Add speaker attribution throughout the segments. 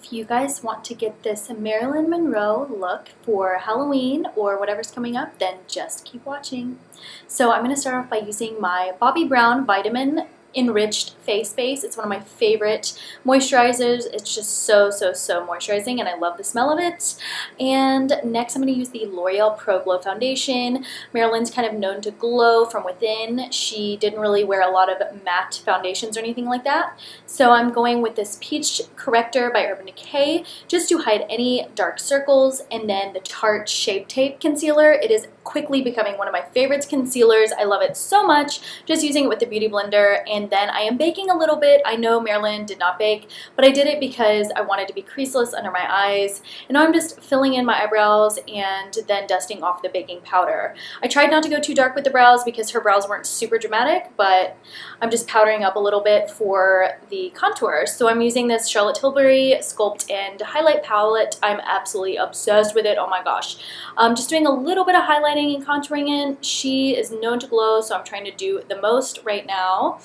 Speaker 1: If you guys want to get this Marilyn Monroe look for Halloween or whatever's coming up, then just keep watching. So I'm going to start off by using my Bobbi Brown Vitamin Enriched Face Base. It's one of my favorite moisturizers. It's just so moisturizing and I love the smell of it. And next I'm going to use the L'Oreal Pro Glow Foundation. Marilyn's kind of known to glow from within. She didn't really wear a lot of matte foundations or anything like that. So I'm going with this Peach Corrector by Urban Decay just to hide any dark circles, and then the Tarte Shape Tape Concealer. It is quickly becoming one of my favorites concealers. I love it so much, just using it with the Beauty Blender. And then I am baking a little bit. I know Marilyn did not bake, but I did it because I wanted to be creaseless under my eyes. And now I'm just filling in my eyebrows and then dusting off the baking powder. I tried not to go too dark with the brows because her brows weren't super dramatic, but I'm just powdering up a little bit for the contour. So I'm using this Charlotte Tilbury Sculpt and Highlight palette. I'm absolutely obsessed with it. Oh my gosh. Just doing a little bit of highlighting and contouring in. She is known to glow, so I'm trying to do the most right now.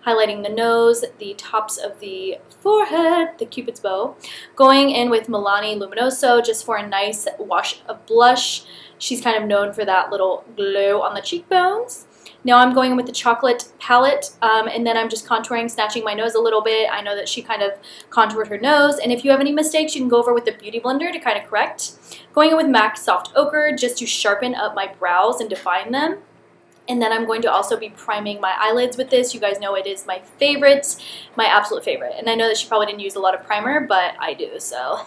Speaker 1: Highlighting the nose, the tops of the forehead, the Cupid's bow. Going in with Milani Luminoso just for a nice wash of blush. She's kind of known for that little glow on the cheekbones. Now I'm going in with the chocolate palette, and then I'm just contouring, snatching my nose a little bit. I know that she kind of contoured her nose, and if you have any mistakes, you can go over with the Beauty Blender to kind of correct. Going in with MAC Soft Ochre just to sharpen up my brows and define them. And then I'm going to also be priming my eyelids with this. You guys know it is my favorite, my absolute favorite. And I know that she probably didn't use a lot of primer, but I do, so.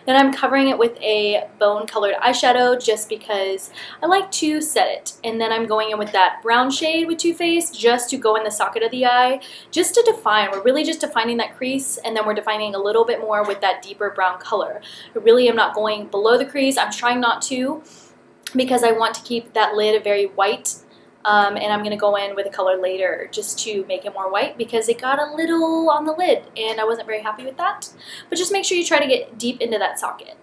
Speaker 1: Then I'm covering it with a bone-colored eyeshadow just because I like to set it. And then I'm going in with that brown shade with Too Faced just to go in the socket of the eye, just to define. We're really just defining that crease, and then we're defining a little bit more with that deeper brown color. I really am not going below the crease. I'm trying not to because I want to keep that lid very white. And I'm going to go in with a color later just to make it more white because it got a little on the lid and I wasn't very happy with that. But just make sure you try to get deep into that socket.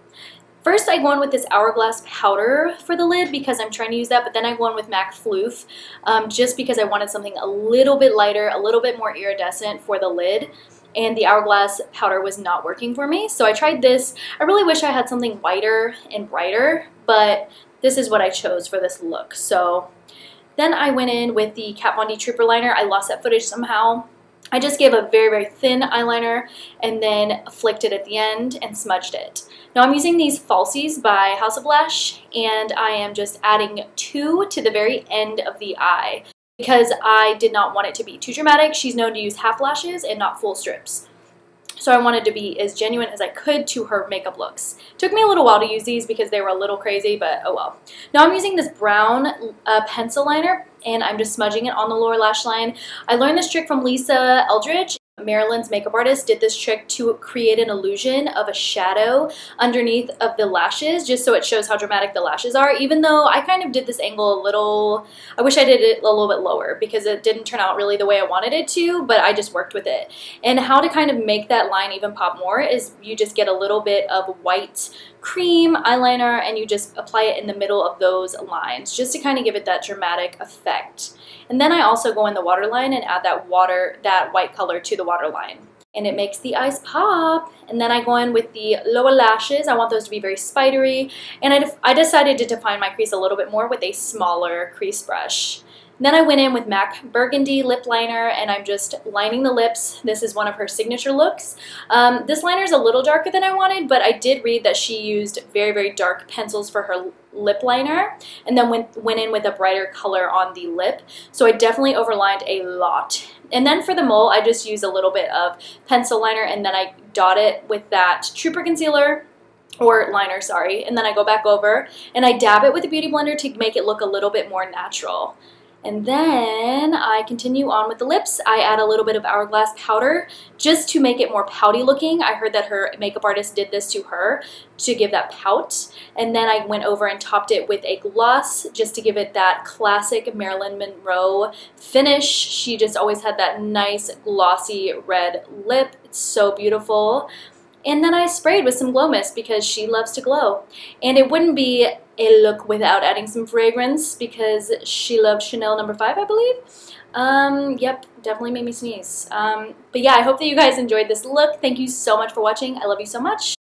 Speaker 1: First I go in with this Hourglass powder for the lid because I'm trying to use that, but then I go in with MAC Floof just because I wanted something a little bit lighter, a little bit more iridescent for the lid. And the Hourglass powder was not working for me, so I tried this. I really wish I had something whiter and brighter, but this is what I chose for this look. So then I went in with the Kat Von D Trooper liner. I lost that footage somehow. I just gave a very thin eyeliner and then flicked it at the end and smudged it. Now I'm using these falsies by House of Lash, and I am just adding 2 to the very end of the eye because I did not want it to be too dramatic. She's known to use half lashes and not full strips. So I wanted to be as genuine as I could to her makeup looks. Took me a little while to use these because they were a little crazy, but oh well. Now I'm using this brown pencil liner, and I'm just smudging it on the lower lash line. I learned this trick from Lisa Eldridge. Marilyn's makeup artist did this trick to create an illusion of a shadow underneath of the lashes just so it shows how dramatic the lashes are, even though I kind of did this angle a little, I wish I did it a little bit lower because it didn't turn out really the way I wanted it to, but I just worked with it. And how to kind of make that line even pop more is you just get a little bit of white cream eyeliner and you just apply it in the middle of those lines just to kind of give it that dramatic effect. And then I also go in the waterline and add that white color to the waterline. And it makes the eyes pop. And then I go in with the lower lashes. I want those to be very spidery. And I decided to define my crease a little bit more with a smaller crease brush. Then I went in with MAC Burgundy lip liner and I'm just lining the lips. This is one of her signature looks. This liner is a little darker than I wanted, but I did read that she used very dark pencils for her lip liner and then went in with a brighter color on the lip. So I definitely overlined a lot. And then for the mole, I just used a little bit of pencil liner and then I dot it with that Trooper concealer. Or liner, sorry. And then I go back over and I dab it with a Beauty Blender to make it look a little bit more natural. And then I continue on with the lips. I add a little bit of Hourglass powder just to make it more pouty looking. I heard that her makeup artist did this to her to give that pout. And then I went over and topped it with a gloss just to give it that classic Marilyn Monroe finish. She just always had that nice glossy red lip. It's so beautiful. And then I sprayed with some glow mist because she loves to glow. And it wouldn't be a look without adding some fragrance because she loved Chanel No. 5, I believe. Yep, definitely made me sneeze. But yeah, I hope that you guys enjoyed this look. Thank you so much for watching. I love you so much.